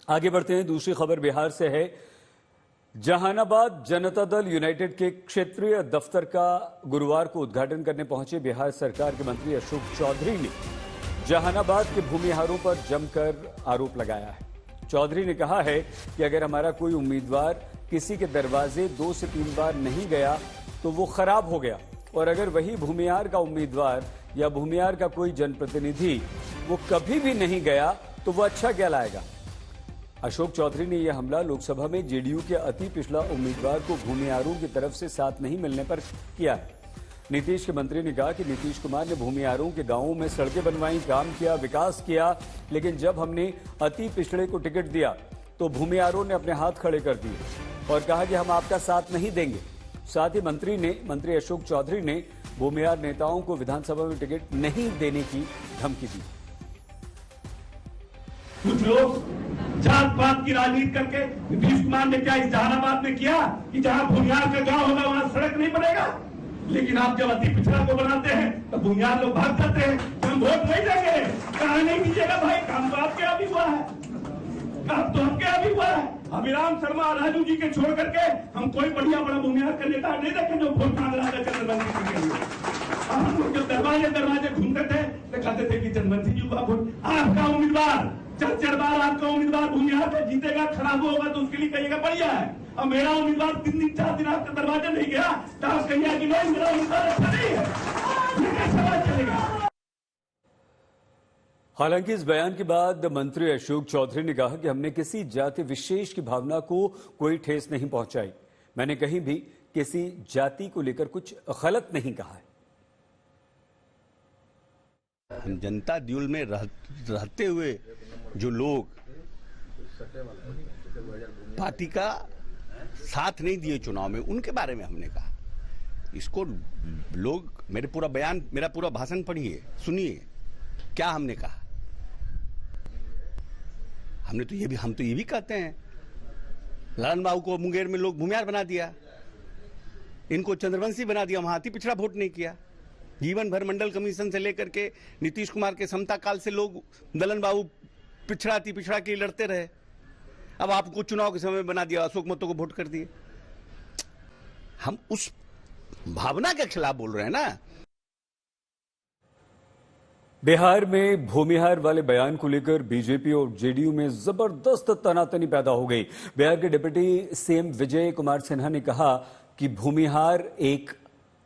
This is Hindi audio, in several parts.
आगे बढ़ते हैं। दूसरी खबर बिहार से है। जहानाबाद जनता दल यूनाइटेड के क्षेत्रीय दफ्तर का गुरुवार को उद्घाटन करने पहुंचे बिहार सरकार के मंत्री अशोक चौधरी ने जहानाबाद के भूमिहारों पर जमकर आरोप लगाया है। चौधरी ने कहा है कि अगर हमारा कोई उम्मीदवार किसी के दरवाजे 2 से 3 बार नहीं गया तो वो खराब हो गया, और अगर वही भूमिहार का उम्मीदवार या भूमिहार का कोई जनप्रतिनिधि वो कभी भी नहीं गया तो वो अच्छा क्या लाएगा। अशोक चौधरी ने यह हमला लोकसभा में जेडीयू के अति पिछड़ा उम्मीदवार को भूमिहारों की तरफ से साथ नहीं मिलने पर किया है। नीतीश के मंत्री ने कहा कि नीतीश कुमार ने भूमिहारों के गांवों में सड़कें बनवाई, काम किया, विकास किया, लेकिन जब हमने अति पिछड़े को टिकट दिया तो भूमिहारों ने अपने हाथ खड़े कर दिए और कहा कि हम आपका साथ नहीं देंगे। साथ ही मंत्री अशोक चौधरी ने भूमिहार नेताओं को विधानसभा में टिकट नहीं देने की धमकी दी। कुछ लोग जात पात की राजनीति करके नीतीश कुमार ने क्या इस जहानाबाद में किया कि जहां भूमिहार का गांव होगा वहां सड़क नहीं बनेगा, लेकिन आप जब अति पिछड़ा को बनाते हैं तो भूमिहार लोग भाग जाते हैं, हम वोट नहीं देंगे। कहा नहीं दीजिएगा भाई, काम तो आपके यहाँ भी हुआ है, काम तो आपके यहाँ भी हुआ है। अभिराम शर्मा राजू जी के छोड़ करके हम कोई बढ़िया बड़ा भूमिहार का नेता नहीं देखे जो वोट मांग रहा था चंद्रवंशी जी के लिए। हम लोग जब दरवाजे घूमते थे तो कहते थे कि चंद्रवंशी जी का वोट, आपका उम्मीदवार 4 बार आपका उम्मीदवार भूमिहार पे जीतेगा, खराब होगा तो उसके लिए कहिएगा बढ़िया है। अब मेरा उम्मीदवार 3 दिन 4 दिन आपके दरवाजे नहीं गया तो आप कहिए कि नहीं मेरा उम्मीदवार अच्छा नहीं है, ये कैसे बात चलेगा। हालांकि इस बयान के बाद मंत्री अशोक चौधरी ने कहा कि हमने किसी जाति विशेष की भावना को कोई ठेस नहीं पहुंचाई। मैंने कहीं भी किसी जाति को लेकर कुछ गलत नहीं कहा है। हम जनता दल में रहते हुए जो लोग पार्टी का साथ नहीं दिए चुनाव में, उनके बारे में हमने कहा। इसको लोग मेरा पूरा भाषण पढ़िए, सुनिए क्या हमने कहा। हम तो ये भी कहते हैं ललन बाबू को मुंगेर में लोग भूमिहार बना दिया, इनको चंद्रवंशी बना दिया, वहां अति पिछड़ा वोट नहीं किया। जीवन भर मंडल कमीशन से लेकर के नीतीश कुमार के समता काल से लोग ललन बाबू पिछड़ा अति पिछड़ा के लड़ते रहे। अब आपको चुनाव के समय बना दिया, अशोक महतो को वोट कर दिए। हम उस भावना के खिलाफ बोल रहे हैं ना। बिहार में भूमिहार वाले बयान को लेकर बीजेपी और जेडीयू में जबरदस्त तनातनी पैदा हो गई। बिहार के डिप्टी सीएम विजय कुमार सिन्हा ने कहा कि भूमिहार एक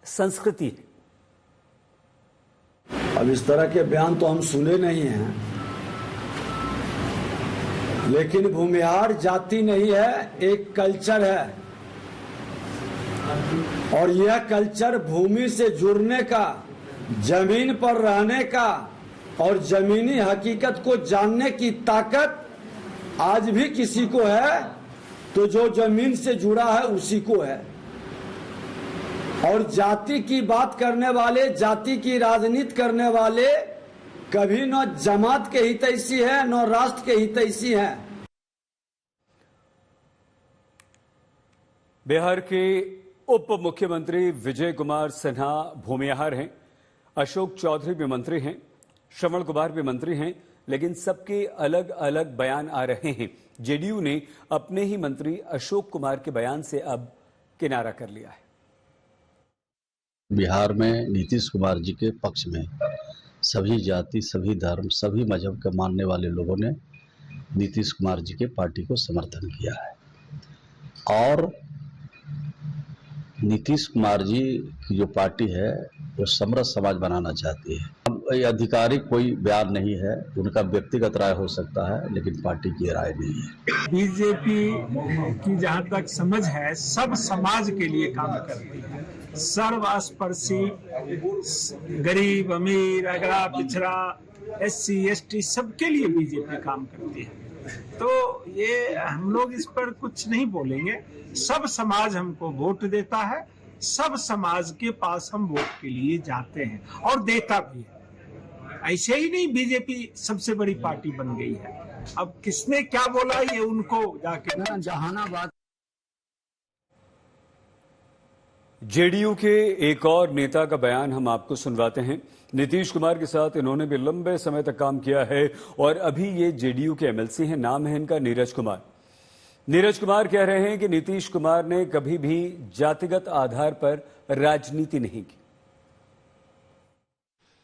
संस्कृति है। अब इस तरह के बयान तो हम सुने नहीं हैं, लेकिन भूमिहार जाति नहीं है, एक कल्चर है, और यह कल्चर भूमि से जुड़ने का, जमीन पर रहने का और जमीनी हकीकत को जानने की ताकत आज भी किसी को है तो जो जमीन से जुड़ा है उसी को है। और जाति की बात करने वाले, जाति की राजनीति करने वाले कभी न जमात के हितैषी है न राष्ट्र के हितैषी हैं। बिहार के उप मुख्यमंत्री विजय कुमार सिन्हा भूमिहार हैं, अशोक चौधरी भी मंत्री हैं, श्रवण कुमार भी मंत्री हैं, लेकिन सबके अलग अलग बयान आ रहे हैं। जेडीयू ने अपने ही मंत्री अशोक कुमार के बयान से अब किनारा कर लिया है। बिहार में नीतीश कुमार जी के पक्ष में सभी जाति, सभी धर्म, सभी मजहब के मानने वाले लोगों ने नीतीश कुमार जी के पार्टी को समर्थन किया है। और नीतीश कुमार जी की जो पार्टी है वो समरस समाज बनाना चाहती है। अब ये आधिकारिक कोई बयान नहीं है, उनका व्यक्तिगत राय हो सकता है, लेकिन पार्टी की राय नहीं है। बीजेपी की जहां तक समझ है, सब समाज के लिए काम करती है, सर्वस्पर्शी, गरीब अमीर, अगड़ा पिछड़ा, SC ST सबके लिए बीजेपी काम करती है। तो ये हम लोग इस पर कुछ नहीं बोलेंगे। सब समाज हमको वोट देता है, सब समाज के पास हम वोट के लिए जाते हैं और देता भी है। ऐसे ही नहीं बीजेपी सबसे बड़ी पार्टी बन गई है। अब किसने क्या बोला ये उनको जाके जहानाबाद। जेडीयू के एक और नेता का बयान हम आपको सुनवाते हैं। नीतीश कुमार के साथ इन्होंने भी लंबे समय तक काम किया है और अभी ये जेडीयू के एमएलसी हैं। नाम है इनका नीरज कुमार। नीरज कुमार कह रहे हैं कि नीतीश कुमार ने कभी भी जातिगत आधार पर राजनीति नहीं की।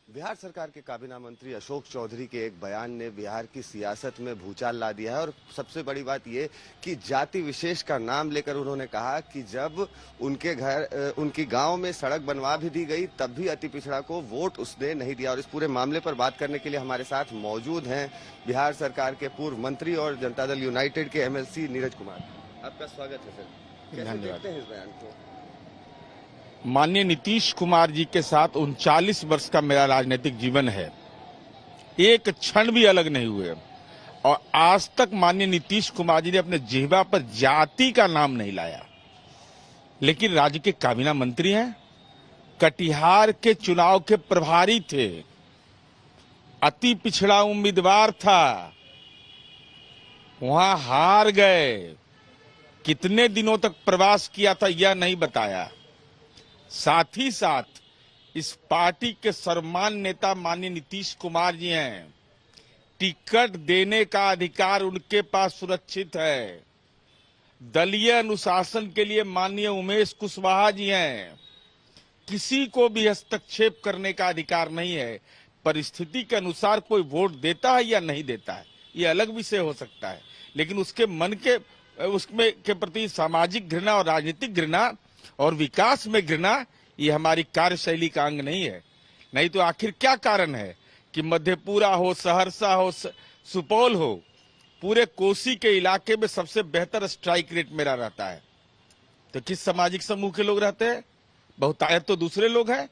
बिहार सरकार के काबीना मंत्री अशोक चौधरी के एक बयान ने बिहार की सियासत में भूचाल ला दिया है और सबसे बड़ी बात यह कि जाति विशेष का नाम लेकर उन्होंने कहा कि जब उनके घर उनकी गांव में सड़क बनवा भी दी गई तब भी अति पिछड़ा को वोट उसने नहीं दिया। और इस पूरे मामले पर बात करने के लिए हमारे साथ मौजूद हैं बिहार सरकार के पूर्व मंत्री और जनता दल यूनाइटेड के एमएलसी नीरज कुमार। आपका स्वागत है सर। कैसे देखते हैं इस बयान को? माननीय नीतीश कुमार जी के साथ 39 वर्ष का मेरा राजनीतिक जीवन है, एक क्षण भी अलग नहीं हुए और आज तक माननीय नीतीश कुमार जी ने अपने जिह्वा पर जाति का नाम नहीं लाया। लेकिन राज्य के काबीना मंत्री हैं, कटिहार के चुनाव के प्रभारी थे, अति पिछड़ा उम्मीदवार था, वहां हार गए। कितने दिनों तक प्रवास किया था यह नहीं बताया। साथ ही साथ इस पार्टी के सर्वमान्य नेता माननीय नीतीश कुमार जी हैं, टिकट देने का अधिकार उनके पास सुरक्षित है। दलीय अनुशासन के लिए माननीय उमेश कुशवाहा जी हैं, किसी को भी हस्तक्षेप करने का अधिकार नहीं है। परिस्थिति के अनुसार कोई वोट देता है या नहीं देता है ये अलग विषय हो सकता है, लेकिन उसके मन के उसमें के प्रति सामाजिक घृणा और राजनीतिक घृणा और विकास में घृणा ये हमारी कार्यशैली का अंग नहीं है। नहीं तो आखिर क्या कारण है कि मधेपुरा हो, सहरसा हो, सुपौल हो, पूरे कोसी के इलाके में सबसे बेहतर स्ट्राइक रेट मेरा रहता है। तो किस सामाजिक समूह के लोग रहते हैं? बहुतायत तो दूसरे लोग हैं।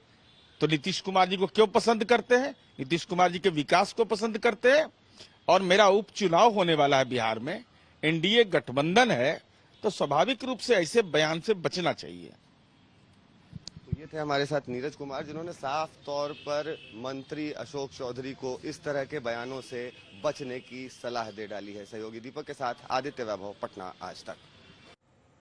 तो नीतीश कुमार जी को क्यों पसंद करते हैं? नीतीश कुमार जी के विकास को पसंद करते हैं। और मेरा उपचुनाव होने वाला है बिहार में, एनडीए गठबंधन है, तो स्वाभाविक रूप से ऐसे बयान से बचना चाहिए। तो ये थे हमारे साथ नीरज कुमार, जिन्होंने साफ तौर पर मंत्री अशोक चौधरी को इस तरह के बयानों से बचने की सलाह दे डाली है। सहयोगी दीपक के साथ आदित्य वैभव, पटना आज तक।